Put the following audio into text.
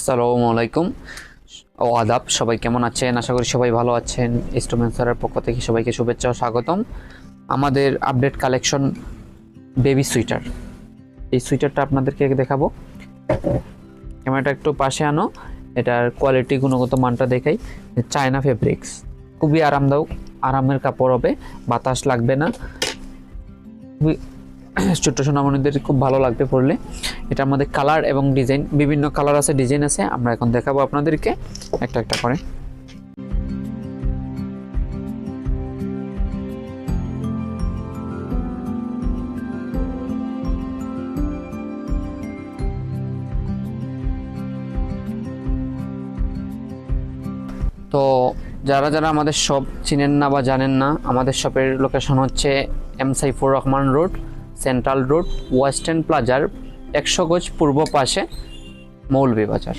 আসসালামু আলাইকুম ও আদাব। সবাই কেমন আছেন? আশা করি সবাই ভালো আছেন। স্টুডেন্ট স্যারের পক্ষ থেকে সবাইকে শুভেচ্ছা ও স্বাগতম। আমাদের আপডেট কালেকশন বেবি সুইটার, এই সুইটারটা আপনাদেরকে দেখাবো। ক্যামেরাটা একটু পাশে আনো, এটার কোয়ালিটি গুণগত মানটা দেখাই। চায়না ফেব্রিক্স, খুবই আরামদায়ক, আরামের কাপড় হবে, বাতাস লাগবে না, খুবই ছোট্ট সোনামণিদের খুব ভালো লাগবে পরলে। এটা আমাদের কালার এবং ডিজাইন, বিভিন্ন কালার আছে, ডিজাইন আছে, আমরা এখন দেখাবো আপনাদেরকে একটা একটা করে। তো যারা যারা আমাদের শপ চিনেন না বা জানেন না, আমাদের শপের লোকেশন হচ্ছে M Saifur Rahman road, central road, western প্লাজার 100 গজ পূর্ব পাশে, মৌলভীবাজার।